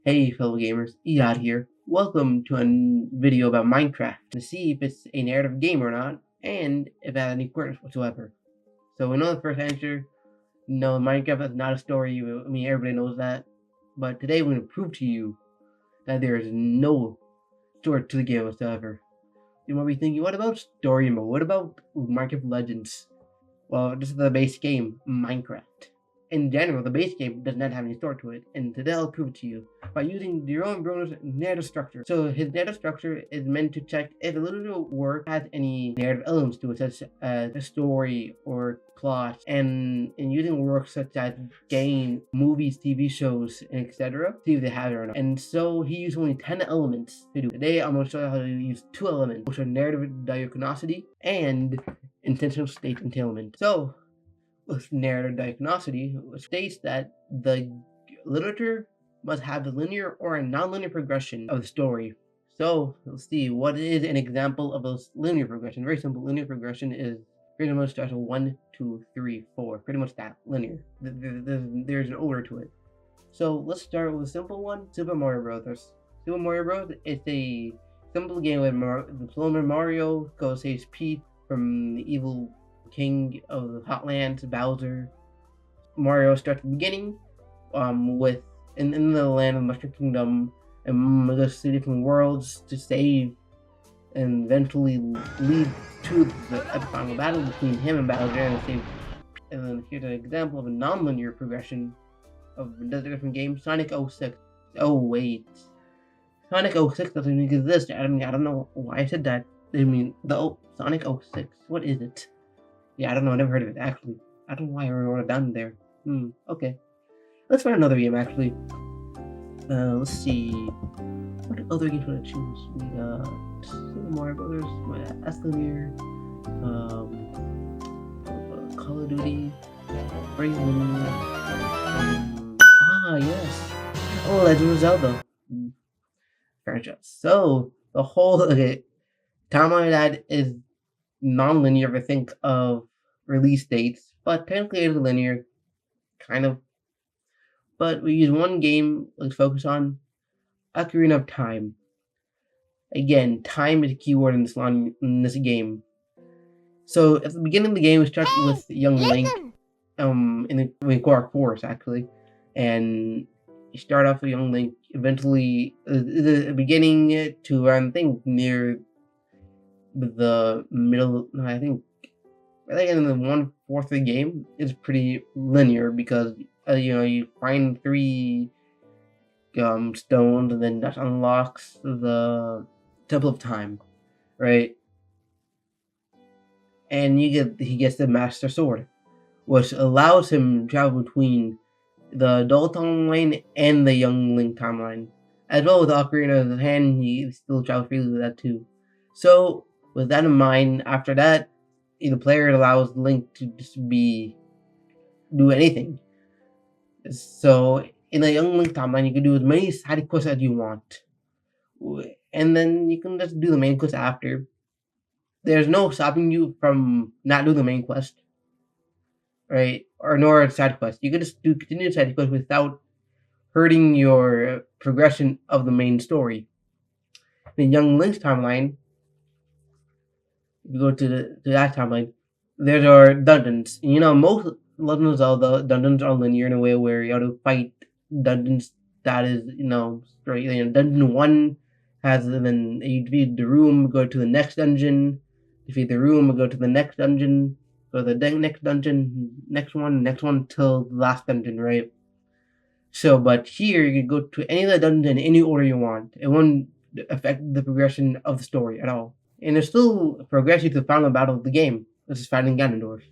Hey fellow gamers, Ehad here. Welcome to a video about Minecraft to see if it's a narrative game or not, and if it has any quirks whatsoever. So we know the first answer, no, Minecraft is not a story. I mean, everybody knows that. But today we're going to prove to you that there is no story to the game whatsoever. You might be thinking, what about story mode? What about Minecraft Legends? Well, this is the base game, Minecraft. In general, the base game does not have any story to it, and today I'll prove it to you by using Jerome Bruno's narrative structure. So his narrative structure is meant to check if a little work has any narrative elements to it, such as a story or plot, and in using works such as game, movies, TV shows, and etc., see if they have it or not. And so he used only 10 elements to do it. Today I'm going to show you how to use 2 elements, which are narrative diaconicity and intentional state entailment. So with narrative diaconicity, which states that the literature must have the linear or a nonlinear progression of the story. So let's see, what is an example of a linear progression? Very simple. Linear progression is pretty much starts with 1, 2, 3, 4. Pretty much that linear. There's an order to it. So let's start with a simple one: Super Mario Bros. Super Mario Bros. It's a simple game where the plumber Mario goes saves Peach from the evil king of the Hotlands, Bowser. Mario starts at the beginning, with in the land of Mushroom Kingdom, and goes to different worlds to save, and eventually lead to the epic final battle between him and Bowser and save. And then here's an example of a non-linear progression of a different game, Sonic 06. Oh wait, Sonic 06 doesn't even exist. I don't know why I said that. I mean, Sonic 06. What is it? Yeah, I don't know. I never heard of it, actually. I don't know why I wrote it down there. Okay. Let's find another game, actually. Let's see. What other games would I choose? We got Super Mario Brothers, Escalier, Call of Duty, Brazen. Yes. Oh, Legend of Zelda franchise. So, the whole timeline of that is non-linear if I think of release dates, but technically it is linear, kind of. But we use one game, let's focus on Ocarina of Time. Again, time is a keyword in this game. So at the beginning of the game, we start with young Link, in the Quark Forest actually, and you start off with young Link. Eventually, the beginning to around near the middle. I think in the 1/4 of the game is pretty linear because you find 3 stones, and then that unlocks the Temple of Time, right? And he gets the Master Sword, which allows him to travel between the adult timeline and the young Link timeline, as well as Ocarina of the Hand. He still travels freely with that too. So with that in mind, after that, the player allows Link to just do anything. So in the Young Link timeline, you can do as many side quests as you want, and then you can just do the main quest after. There's no stopping you from not doing the main quest, right? Or nor side quest. You can just continue the side quest without hurting your progression of the main story. In Young Link's timeline, if you go to that timeline, there are dungeons. Most Legend of Zelda dungeons are linear in a way where you have to fight dungeons that is, straight. Dungeon 1 has, then you defeat the room, go to the next dungeon, defeat the room, go to the next dungeon, go to the next dungeon, next one, till the last dungeon, right? So, but here you can go to any of the dungeons in any order you want. It won't affect the progression of the story at all. And it still progresses you to the final battle of the game, which is fighting Ganondorf.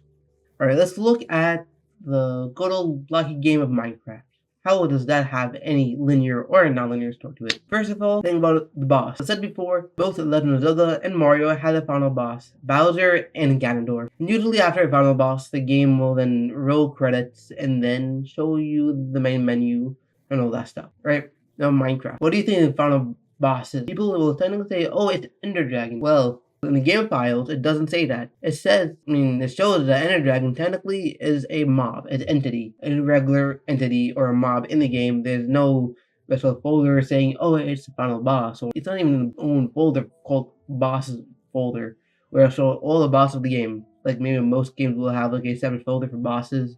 Alright, let's look at the good old lucky game of Minecraft. How does that have any linear or non-linear story to it? First of all, think about the boss. As I said before, both Legend of Zelda and Mario had a final boss, Bowser and Ganondorf. And usually after a final boss, the game will then roll credits and then show you the main menu and all that stuff, right? Now Minecraft. What do you think the final boss is? People will technically say, oh, it's Ender Dragon. Well, in the game files, it doesn't say that. It says, it shows that Ender Dragon technically is a mob, an entity, a regular entity or a mob in the game. There's no special folder saying, "Oh, it's the final boss," or it's not even an own folder called bosses folder, where it'll show all the bosses of the game. Like maybe most games will have like a separate folder for bosses,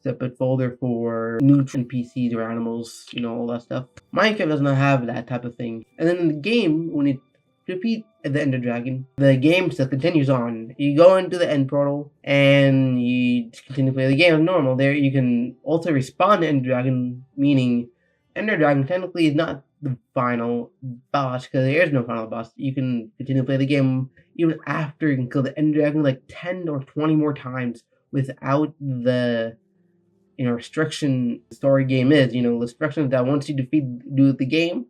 separate folder for neutral NPCs or animals, all that stuff. Minecraft does not have that type of thing. And then in the game, when you defeat the Ender Dragon, the game still continues on. You go into the end portal and you continue to play the game as normal. There you can also respawn the Ender Dragon, meaning Ender Dragon technically is not the final boss because there is no final boss. You can continue to play the game even after you can kill the Ender Dragon like 10 or 20 more times without the restriction story game is. The restriction that once you do the game,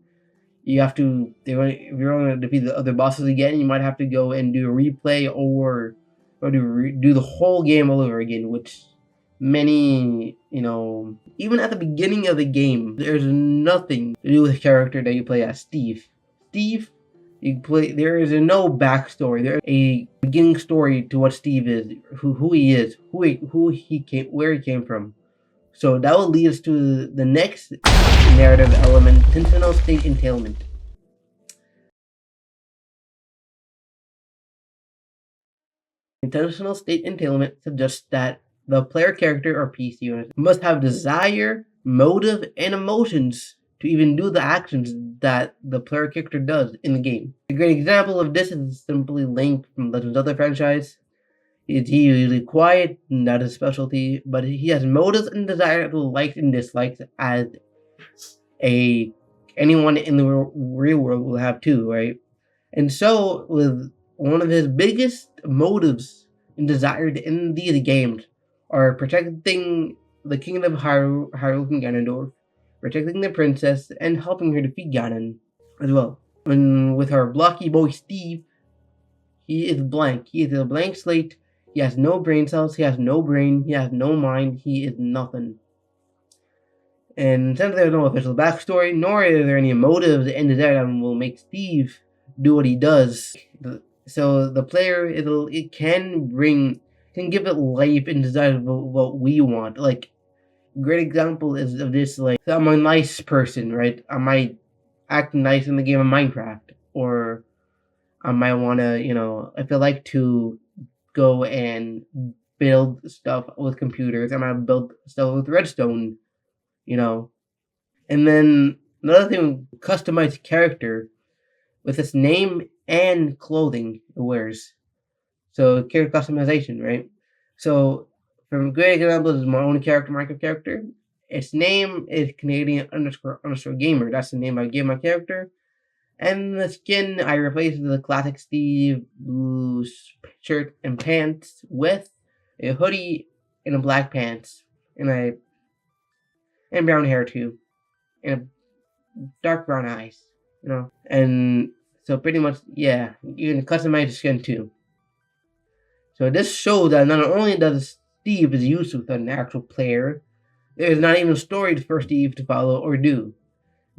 you have to, if you're going to defeat the other bosses again, you might have to go and do a replay or do the whole game all over again, which many, even at the beginning of the game, there's nothing to do with the character that you play as Steve. There is no backstory. There's a beginning story to what Steve is, who he is, where he came from. So that will lead us to the next narrative element, intentional state entailment. Intentional state entailment suggests that the player character or PC unit must have desire, motive, and emotions to even do the actions that the player character does in the game. A great example of this is simply Link from Legend of Zelda franchise. He's usually quiet, not his specialty, but he has motives and desires, likes and dislikes, as anyone in the real world will have too, right? And so, with one of his biggest motives and desires in these games are protecting the kingdom of Hyrule from Ganondorf, protecting the princess, and helping her defeat Ganon as well. And with our blocky boy Steve, he is blank. He is a blank slate. He has no brain cells, he has no brain, he has no mind, he is nothing. And since there's no official backstory, nor are there any motives in desire that will make Steve do what he does, so the player, can give it life and desire of what we want. Like, great example is of this, like, I'm a nice person, right? I might act nice in the game of Minecraft, or I might want to, if I like to go and build stuff with computers. I'm gonna build stuff with redstone, And then another thing, customized character with its name and clothing it wears. So character customization, right? So from great examples is my own character, Minecraft character. Its name is Canadian underscore gamer. That's the name I give my character. And the skin, I replaced the classic Steve blue shirt and pants with a hoodie and a black pants and brown hair too, and dark brown eyes, And so pretty much, yeah, you can customize the skin too. So this shows that not only does Steve is used with an actual player, there is not even a story for Steve to follow or do.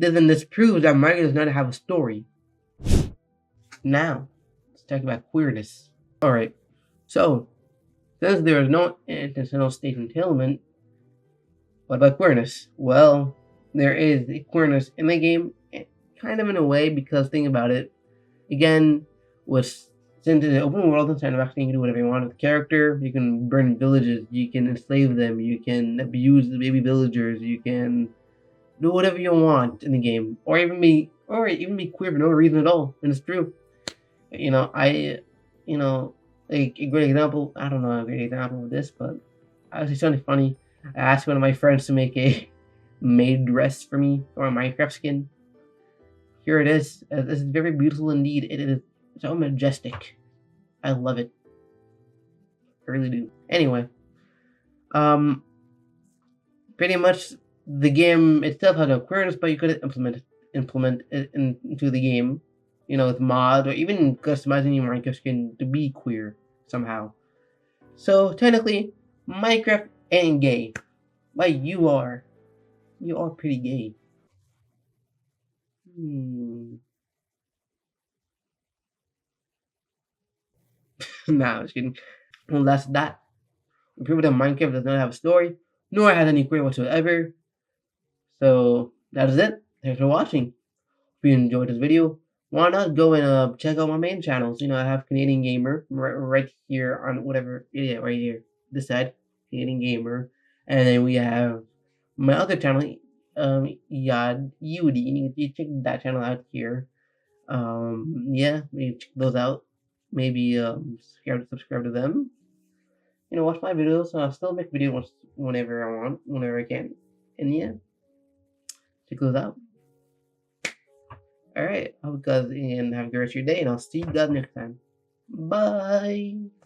Then this proves that Minecraft does not have a story. Now, let's talk about queerness. Alright, so, since there is no intentional state entailment, what about queerness? Well, there is a queerness in the game, kind of in a way, because think about it, again, since it's an open world and sandbox, you can do whatever you want with the character. You can burn villages, you can enslave them, you can abuse the baby villagers, you can do whatever you want in the game, or even be queer for no reason at all. And it's true. Like a great example. I don't know a great example of this, but actually something funny. I asked one of my friends to make a maid dress for me or a Minecraft skin. Here it is. This is very beautiful indeed. It is so majestic. I love it. I really do. Anyway, pretty much the game itself has no queerness, but you could implement it into the game, with mods or even customizing your Minecraft skin to be queer somehow. So technically, Minecraft ain't gay, but you are pretty gay. Nah, I'm just kidding. Well, that's that. We proved that Minecraft does not have a story, nor has any queer whatsoever. So that is it. thanks for watching. If you enjoyed this video, why not go and check out my main channels? I have Canadian Gamer right here on whatever, yeah, right here, this side, Canadian Gamer, and then we have my other channel, Yad Yudi. You check that channel out here. Yeah, maybe check those out. Maybe subscribe to them. Watch my videos. I'll still make videos whenever I want, whenever I can, and yeah, check those out. Alright, I hope you guys and have a great rest of your day, and I'll see you guys next time. Bye!